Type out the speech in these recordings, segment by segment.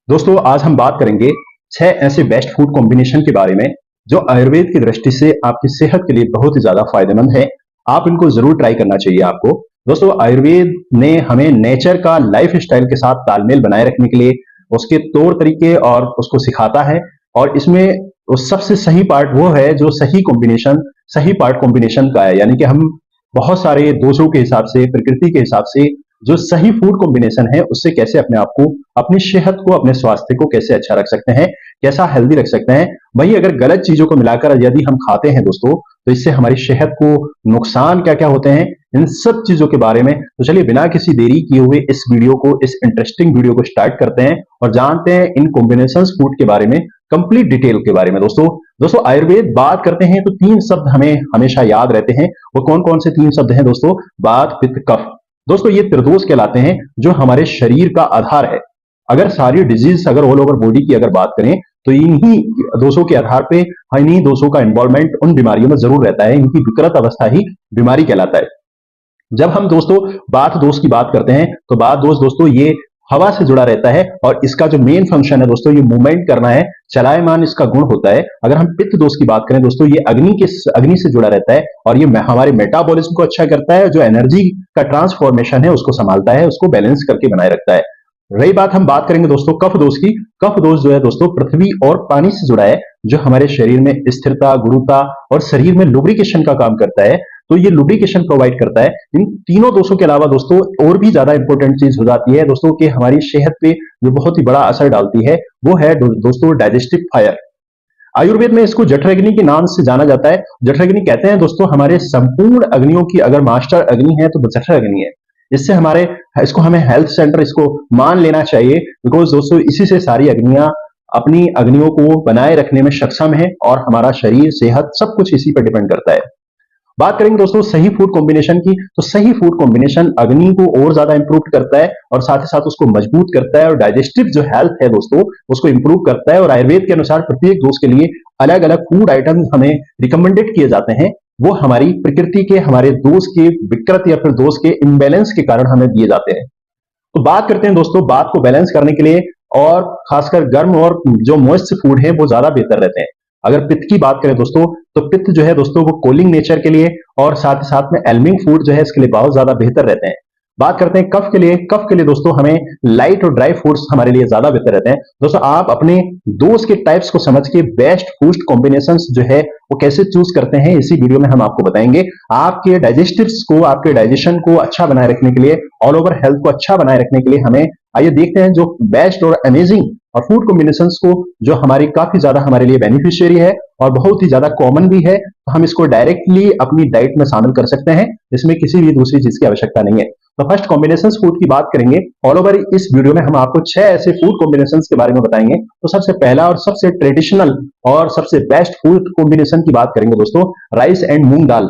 दोस्तों आज हम बात करेंगे 6 ऐसे बेस्ट फूड कॉम्बिनेशन के बारे में जो आयुर्वेद की दृष्टि से आपकी सेहत के लिए बहुत ही ज्यादा फायदेमंद है। आप इनको जरूर ट्राई करना चाहिए आपको। दोस्तों आयुर्वेद ने हमें नेचर का लाइफ स्टाइल के साथ तालमेल बनाए रखने के लिए उसके तौर तरीके और उसको सिखाता है। और इसमें उस सबसे सही पार्ट वो है जो सही पार्ट कॉम्बिनेशन का है, यानी कि हम बहुत सारे दोषों के हिसाब से, प्रकृति के हिसाब से जो सही फूड कॉम्बिनेशन है उससे कैसे अपने आप को, अपनी सेहत को, अपने स्वास्थ्य को कैसे अच्छा रख सकते हैं, कैसा हेल्दी रख सकते हैं। वही अगर गलत चीजों को मिलाकर यदि हम खाते हैं दोस्तों, तो इससे हमारी सेहत को नुकसान क्या क्या होते हैं, इन सब चीजों के बारे में तो चलिए बिना किसी देरी किए हुए इस इंटरेस्टिंग वीडियो को स्टार्ट करते हैं और जानते हैं इन कॉम्बिनेशन फूड के बारे में, कंप्लीट डिटेल के बारे में। दोस्तों आयुर्वेद बात करते हैं तो 3 शब्द हमें हमेशा याद रहते हैं। वो कौन कौन से 3 शब्द हैं दोस्तों? वात, पित्त, कफ। दोस्तों ये त्रिदोष कहलाते हैं जो हमारे शरीर का आधार है। अगर सारी डिजीज, अगर ऑल ओवर बॉडी की अगर बात करें तो इन्हीं दोषों के आधार पे, इन्हीं दोषों का इन्वॉल्वमेंट उन बीमारियों में जरूर रहता है। इनकी विकृत अवस्था ही बीमारी कहलाता है। जब हम दोस्तों बात दोष की बात करते हैं तो बात दोष दोस्तों ये हवा से जुड़ा रहता है और इसका जो मेन फंक्शन है दोस्तों, ये मूवमेंट करना है, चलायमान इसका गुण होता है। अगर हम पित्त दोष की बात करें दोस्तों, ये अग्नि से जुड़ा रहता है और ये हमारे मेटाबॉलिज्म को अच्छा करता है, जो एनर्जी का ट्रांसफॉर्मेशन है उसको संभालता है, उसको बैलेंस करके बनाए रखता है। रही बात, हम बात करेंगे दोस्तों कफ दोष की। कफ दोष जो है दोस्तों पृथ्वी और पानी से जुड़ा है, जो हमारे शरीर में स्थिरता, गुरुता और शरीर में लुब्रिकेशन का काम करता है। तो ये लुब्रिकेशन प्रोवाइड करता है। इन तीनों दोषों के अलावा दोस्तों और भी ज्यादा इंपॉर्टेंट चीज हो जाती है दोस्तों कि हमारी सेहत पे जो बहुत ही बड़ा असर डालती है वो है दोस्तों डाइजेस्टिव फायर। आयुर्वेद में इसको जठराग्नि के नाम से जाना जाता है। जठराग्नि कहते हैं दोस्तों हमारे संपूर्ण अग्नियों की अगर मास्टर अग्नि है तो जठराग्नि है। इससे इसको हमें हेल्थ सेंटर इसको मान लेना चाहिए, बिकॉज दोस्तों इसी से सारी अग्नियां अपनी अग्नियों को बनाए रखने में सक्षम है और हमारा शरीर, सेहत सब कुछ इसी पर डिपेंड करता है। बात करेंगे दोस्तों सही फूड कॉम्बिनेशन की, तो सही फूड कॉम्बिनेशन अग्नि को और ज्यादा इंप्रूव करता है और साथ ही साथ उसको मजबूत करता है और डाइजेस्टिव जो हेल्थ है दोस्तों उसको इंप्रूव करता है। और आयुर्वेद के अनुसार प्रत्येक दोष के लिए अलग अलग फूड आइटम हमें रिकमेंडेड किए जाते हैं। वो हमारी प्रकृति के, हमारे दोष के विकृत या फिर दोष के इम्बैलेंस के कारण हमें दिए जाते हैं। तो बात करते हैं दोस्तों, बात को बैलेंस करने के लिए और खासकर गर्म और जो मॉइस्ट फूड है वो ज्यादा बेहतर रहते हैं। अगर पित्त की बात करें दोस्तों, तो पित्त जो है दोस्तों वो कूलिंग नेचर के लिए और साथ ही साथ में एल्मिंग फूड जो है इसके लिए बहुत ज्यादा बेहतर रहते हैं। बात करते हैं कफ के लिए। कफ के लिए दोस्तों हमें लाइट और ड्राई फूड्स हमारे लिए ज्यादा बेहतर रहते हैं। दोस्तों आप अपने दोस्त के टाइप्स को समझ के बेस्ट फूड कॉम्बिनेशंस जो है वो कैसे चूज करते हैं इसी वीडियो में हम आपको बताएंगे। आपके डाइजेस्टिव्स को, आपके डाइजेशन को अच्छा बनाए रखने के लिए, ऑल ओवर हेल्थ को अच्छा बनाए रखने के लिए हमें आइए देखते हैं जो बेस्ट और अमेजिंग और फूड कॉम्बिनेशंस को, जो हमारी काफी ज्यादा हमारे लिए बेनिफिशियरी है और बहुत ही ज्यादा कॉमन भी है, तो हम इसको डायरेक्टली अपनी डाइट में शामिल कर सकते हैं। इसमें किसी भी दूसरी चीज की आवश्यकता नहीं है। तो फर्स्ट कॉम्बिनेशन फूड की बात करेंगे। ऑल ओवर इस वीडियो में हम आपको 6 ऐसे फूड कॉम्बिनेशन के बारे में बताएंगे। तो सबसे पहला और सबसे ट्रेडिशनल और सबसे बेस्ट फूड कॉम्बिनेशन की बात करेंगे दोस्तों, राइस एंड मूंग दाल,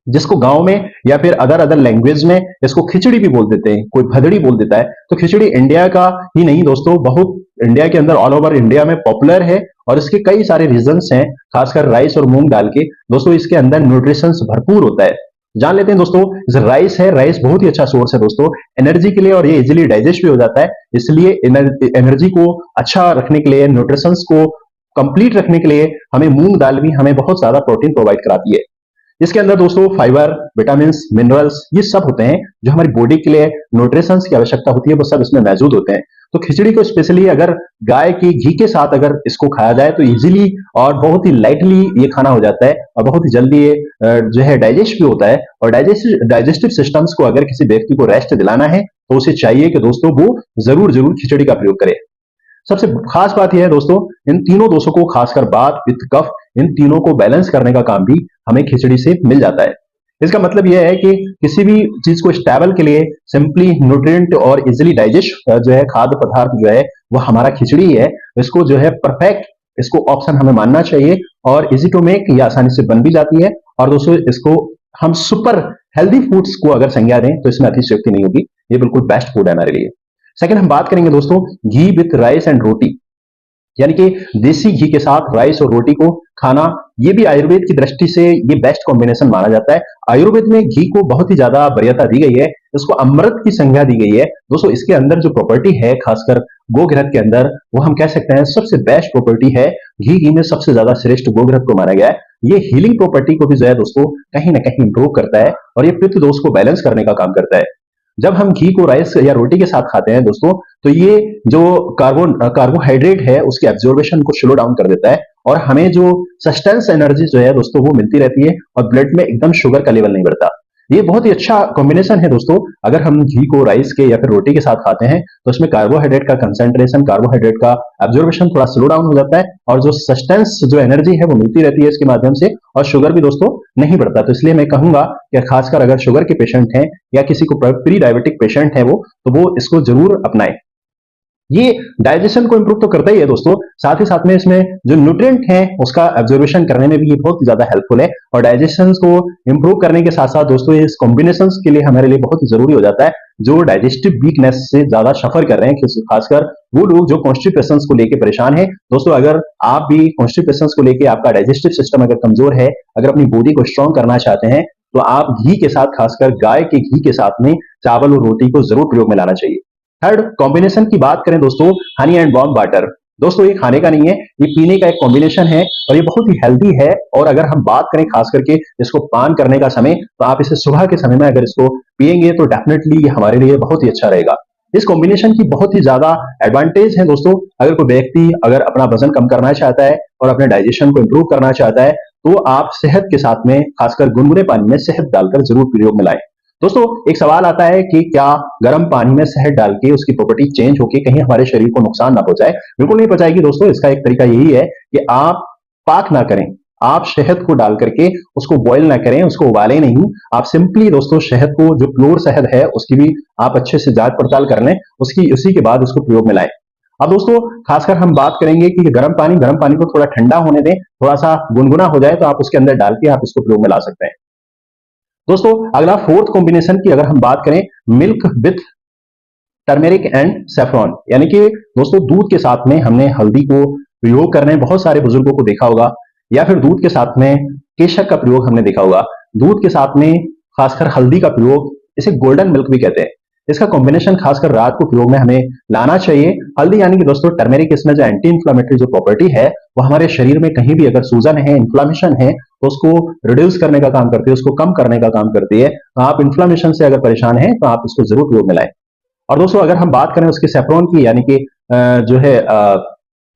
जिसको गांव में या फिर अदर अदर लैंग्वेज में इसको खिचड़ी भी बोल देते हैं, कोई भदड़ी बोल देता है। तो खिचड़ी इंडिया का ही नहीं दोस्तों, बहुत इंडिया के अंदर, ऑल ओवर इंडिया में पॉपुलर है और इसके कई सारे रीजंस हैं, खासकर राइस और मूंग दाल के। दोस्तों इसके अंदर न्यूट्रिशंस भरपूर होता है। जान लेते हैं दोस्तों, राइस है, राइस बहुत ही अच्छा सोर्स है दोस्तों एनर्जी के लिए और ये इजिली डाइजेस्ट भी हो जाता है। इसलिए एनर्जी को अच्छा रखने के लिए, न्यूट्रिशंस को कंप्लीट रखने के लिए हमें मूंग दाल भी हमें बहुत ज्यादा प्रोटीन प्रोवाइड कराती है। इसके अंदर दोस्तों फाइबर, विटामिन, मिनरल्स ये सब होते हैं जो हमारी बॉडी के लिए न्यूट्रिशंस की आवश्यकता होती है, वो सब इसमें मौजूद होते हैं। तो खिचड़ी को स्पेशली अगर गाय की घी के साथ अगर इसको खाया जाए तो इजीली और बहुत ही लाइटली ये खाना हो जाता है और बहुत ही जल्दी ये जो है डाइजेस्ट भी होता है। और डाइजेस्टिव सिस्टम्स को अगर किसी व्यक्ति को रेस्ट दिलाना है तो उसे चाहिए कि दोस्तों वो जरूर जरूर खिचड़ी का प्रयोग करे। सबसे खास बात यह है दोस्तों, इन तीनों दोषों को, खासकर बात, पित्त, कफ, इन तीनों को बैलेंस करने का काम भी हमें खिचड़ी से मिल जाता है। इसका मतलब यह है कि किसी भी चीज को स्टेबल के लिए सिंपली न्यूट्रिएंट और इजिली डाइजेस्ट जो है खाद्य पदार्थ जो है वो हमारा खिचड़ी है। इसको जो है परफेक्ट, इसको ऑप्शन हमें मानना चाहिए और इजी टू मेक, ये आसानी से बन भी जाती है। और दोस्तों इसको हम सुपर हेल्दी फूड्स को अगर संज्ञा दें तो इसमें अतिशयोक्ति नहीं होगी, ये बिल्कुल बेस्ट फूड है हमारे लिए। सेकंड हम बात करेंगे दोस्तों घी विथ राइस एंड रोटी, यानी कि देसी घी के साथ राइस और रोटी को खाना, ये भी आयुर्वेद की दृष्टि से ये बेस्ट कॉम्बिनेशन माना जाता है। आयुर्वेद में घी को बहुत ही ज्यादा वरीयता दी गई है। इसको अमृत की संज्ञा दी गई है। दोस्तों इसके अंदर जो प्रॉपर्टी है, खासकर गोघृत के अंदर, वो हम कह सकते हैं सबसे बेस्ट प्रॉपर्टी है। घी में सबसे ज्यादा श्रेष्ठ गोघृत को माना गया है। ये हीलिंग प्रॉपर्टी को भी जो है दोस्तों कहीं ना कहीं इंप्रूव करता है और ये पित्त दोष को बैलेंस करने का काम करता है। जब हम घी को राइस या रोटी के साथ खाते हैं दोस्तों, तो ये जो कार्बोहाइड्रेट है उसके एब्जॉर्बेशन को स्लो डाउन कर देता है और हमें जो सस्टेंस एनर्जी जो है दोस्तों वो मिलती रहती है और ब्लड में एकदम शुगर का लेवल नहीं बढ़ता। ये बहुत ही अच्छा कॉम्बिनेशन है दोस्तों। अगर हम घी को राइस के या फिर रोटी के साथ खाते हैं तो इसमें कार्बोहाइड्रेट का कंसेंट्रेशन, कार्बोहाइड्रेट का एब्जॉर्बेशन थोड़ा स्लो डाउन हो जाता है और जो सस्टेंस जो एनर्जी है वो मिलती रहती है इसके माध्यम से, और शुगर भी दोस्तों नहीं बढ़ता। तो इसलिए मैं कहूंगा कि खासकर अगर शुगर के पेशेंट हैं या किसी को प्री डायबिटिक पेशेंट है वो, तो वो इसको जरूर अपनाएं। ये डाइजेशन को इंप्रूव तो करता ही है दोस्तों, साथ ही साथ में इसमें जो न्यूट्रिएंट है उसका एब्जॉर्बेशन करने में भी ये बहुत ज्यादा हेल्पफुल है। और डाइजेशन को इंप्रूव करने के साथ साथ दोस्तों इस कॉम्बिनेशन के लिए हमारे लिए बहुत ही जरूरी हो जाता है जो डाइजेस्टिव वीकनेस से ज्यादा सफर कर रहे हैं, खासकर वो लोग जो कॉन्स्टिपेशन को लेकर परेशान है। दोस्तों अगर आप भी कॉन्स्टिपेशन को लेकर, आपका डाइजेस्टिव सिस्टम अगर कमजोर है, अगर अपनी बॉडी को स्ट्रॉन्ग करना चाहते हैं, तो आप घी के साथ, खासकर गाय के घी के साथ में चावल और रोटी को जरूर प्रयोग में लाना चाहिए। थर्ड कॉम्बिनेशन की बात करें दोस्तों, हनी एंड वार्म वाटर। दोस्तों ये खाने का नहीं है, ये पीने का एक कॉम्बिनेशन है और ये बहुत ही हेल्दी है। और अगर हम बात करें खास करके इसको पान करने का समय, तो आप इसे सुबह के समय में अगर इसको पिएंगे तो डेफिनेटली ये हमारे लिए बहुत ही अच्छा रहेगा। इस कॉम्बिनेशन की बहुत ही ज्यादा एडवांटेज है दोस्तों। अगर कोई व्यक्ति अगर अपना वजन कम करना चाहता है और अपने डाइजेशन को इंप्रूव करना चाहता है, तो आप शहद के साथ में, खासकर गुनगुने पानी में शहद डालकर जरूर प्रयोग में लाएं। दोस्तों एक सवाल आता है कि क्या गर्म पानी में शहद डाल के उसकी प्रॉपर्टी चेंज होके कहीं हमारे शरीर को नुकसान ना पहुंचाए? बिल्कुल नहीं पहुंचाएगी दोस्तों। इसका एक तरीका यही है कि आप पाक ना करें, आप शहद को डाल करके उसको बॉईल ना करें, उसको उबालें नहीं। आप सिंपली दोस्तों शहद को, जो प्योर शहद है उसकी भी आप अच्छे से जांच पड़ताल कर लें, उसकी उसी के बाद उसको प्रयोग में लाएं। अब दोस्तों खासकर हम बात करेंगे कि गर्म पानी को थोड़ा ठंडा होने दें, थोड़ा सा गुनगुना हो जाए तो आप उसके अंदर डाल के आप इसको प्रयोग में ला सकते हैं। दोस्तों अगला फोर्थ कॉम्बिनेशन की अगर हम बात करें, milk with turmeric and saffron, यानी कि दोस्तों दूध के साथ में हमने हल्दी को प्रयोग करने बहुत सारे बुजुर्गों को देखा होगा, या फिर दूध के साथ में केशर का प्रयोग हमने देखा होगा। दूध के साथ में खासकर हल्दी का प्रयोग, इसे गोल्डन मिल्क भी कहते हैं। इसका कॉम्बिनेशन खासकर रात को प्रयोग में हमें लाना चाहिए। हल्दी यानी कि दोस्तों टर्मेरिक, इसमें जो एंटी इंफ्लामेटरी जो प्रॉपर्टी है वो हमारे शरीर में कहीं भी अगर सूजन है, इंफ्लामेशन है, तो उसको रिड्यूस करने का काम करती है, उसको कम करने का काम करती है। तो आप इंफ्लामेशन से अगर परेशान हैं तो आप इसको जरूर प्रयोग में लाएं। और दोस्तों अगर हम बात करें उसके सेफ्रॉन की, यानी कि जो है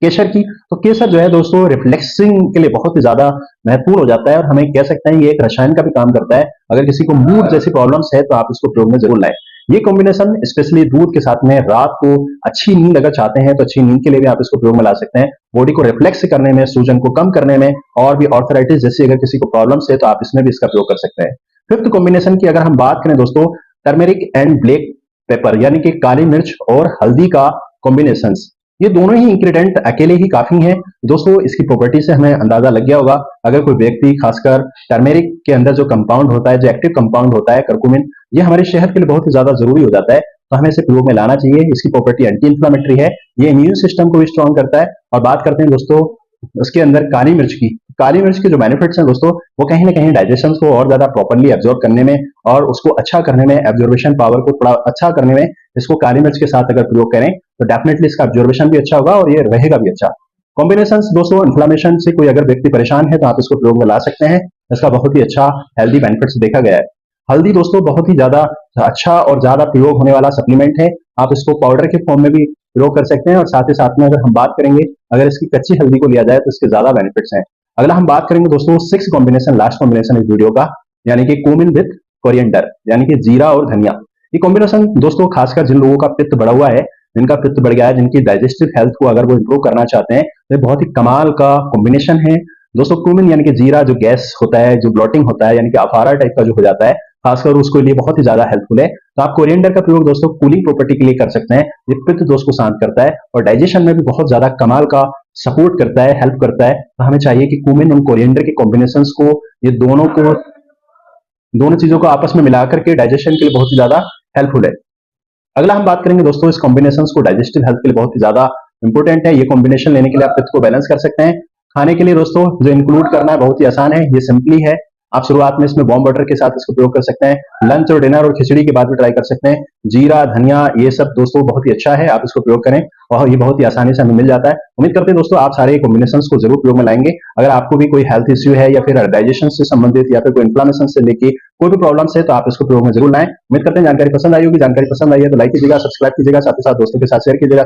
केसर की, तो केसर जो है दोस्तों रिफ्लेक्सिंग के लिए बहुत ही ज्यादा महत्वपूर्ण हो जाता है और हमें कह सकते हैं ये एक रसायन का भी काम करता है। अगर किसी को मूड जैसी प्रॉब्लम्स है तो आप इसको प्रयोग में जरूर लाएं। ये कॉम्बिनेशन स्पेशली दूध के साथ में रात को अच्छी नींद अगर चाहते हैं तो अच्छी नींद के लिए भी आप इसको प्रयोग में ला सकते हैं। बॉडी को रिफ्लेक्स करने में, सूजन को कम करने में, और भी ऑर्थराइटिस जैसी अगर किसी को प्रॉब्लम्स है तो आप इसमें भी इसका प्रयोग कर सकते हैं। फिफ्थ कॉम्बिनेशन की अगर हम बात करें दोस्तों, टर्मेरिक एंड ब्लैक पेपर, यानी कि काली मिर्च और हल्दी का कॉम्बिनेशन। ये दोनों ही इंग्रेडिएंट अकेले ही काफी हैं दोस्तों। इसकी प्रॉपर्टी से हमें अंदाजा लग गया होगा। अगर कोई व्यक्ति, खासकर टर्मेरिक के अंदर जो कंपाउंड होता है, जो एक्टिव कंपाउंड होता है कर्कुमिन, ये हमारी सेहत के लिए बहुत ही ज्यादा जरूरी हो जाता है, तो हमें इसे प्रयोग में लाना चाहिए। इसकी प्रॉपर्टी एंटी इंफ्लामेटरी है, ये इम्यून सिस्टम को भी स्ट्रॉन्ग करता है। और बात करते हैं दोस्तों उसके अंदर काली मिर्च की। काली मिर्च के जो बेनिफिट्स हैं दोस्तों, वो कहीं ना कहीं डाइजेशन को और ज्यादा प्रॉपर्ली एब्जॉर्ब करने में और उसको अच्छा करने में, एब्जॉर्बेशन पावर को थोड़ा अच्छा करने में, इसको काली मिर्च के साथ अगर प्रयोग करें तो डेफिनेटली इसका एब्जॉर्बेशन भी अच्छा होगा और ये रहेगा भी अच्छा। कॉम्बिनेशन दोस्तों, इन्फ्लामेशन से कोई अगर व्यक्ति परेशान है तो आप इसको प्रयोग में ला सकते हैं। इसका बहुत ही अच्छा हेल्दी बेनिफिट्स देखा गया है। हल्दी दोस्तों बहुत ही ज्यादा अच्छा और ज्यादा प्रयोग होने वाला सप्लीमेंट है। आप इसको पाउडर के फॉर्म में भी प्रयोग कर सकते हैं और साथ ही साथ में अगर हम बात करेंगे, अगर इसकी कच्ची हल्दी को लिया जाए तो इसके ज्यादा बेनिफिट्स हैं। अगला हम बात करेंगे दोस्तों सिक्स कॉम्बिनेशन, लास्ट कॉम्बिनेशन इस वीडियो का, यानी कि क्यूमिन विद कोरिएंडर, यानी कि जीरा और धनिया। ये कॉम्बिनेशन दोस्तों खासकर जिन लोगों का पित्त बढ़ा हुआ है, जिनका पित्त बढ़ गया है, जिनकी डाइजेस्टिव हेल्थ को अगर वो इंप्रूव करना चाहते हैं, तो ये बहुत ही कमाल का कॉम्बिनेशन है दोस्तों। क्यूमिन यानी कि जीरा, जो गैस होता है, जो ब्लॉटिंग होता है, यानी कि अफारा टाइप का जो हो जाता है, खासकर उसके लिए बहुत ही ज्यादा हेल्पफुल है। तो आप कोरिएंडर का प्रयोग दोस्तों कूलिंग प्रॉपर्टी के लिए कर सकते हैं। ये पित्त दोष को शांत करता है और डाइजेशन में भी बहुत ज्यादा कमाल का सपोर्ट करता है, हेल्प करता है। तो हमें चाहिए कि क्यूमिन और कोरिएंडर के कॉम्बिनेशन को, ये दोनों चीजों को आपस में मिलाकर के डाइजेशन के लिए बहुत ही ज्यादा हेल्पफुल है। अगला हम बात करेंगे दोस्तों इस कॉम्बिनेशन को डाइजेस्टिव हेल्थ के लिए बहुत ही ज्यादा इंपॉर्टेंट है। ये कॉम्बिनेशन लेने के लिए आप पित्त को बैलेंस कर सकते हैं। खाने के लिए दोस्तों जो इंक्लूड करना है बहुत ही आसान है, ये सिंपली है। आप शुरुआत में इसमें वार्म वाटर के साथ इसको प्रयोग कर सकते हैं। लंच और डिनर और खिचड़ी के बाद भी ट्राई कर सकते हैं। जीरा, धनिया ये सब दोस्तों बहुत ही अच्छा है, आप इसको प्रयोग करें और ये बहुत ही आसानी से हमें मिल जाता है। उम्मीद करते हैं दोस्तों आप सारे कॉम्बिनेशंस को जरूर प्रयोग में लाएंगे। अगर आपको भी कोई हेल्थ इश्यू है या फिर डाइजेशन से संबंधित या फिर कोई इन्फ्लामेशन से लेके कोई भी प्रॉब्लम्स है तो आप इसको प्रयोग में जरूर लाएं। उम्मीद करते हैं जानकारी पसंद आई होगी। जानकारी पसंद आई है तो लाइक कीजिएगा, सब्सक्राइब कीजिएगा, साथ ही साथ दोस्तों के साथ शेयर कीजिएगा।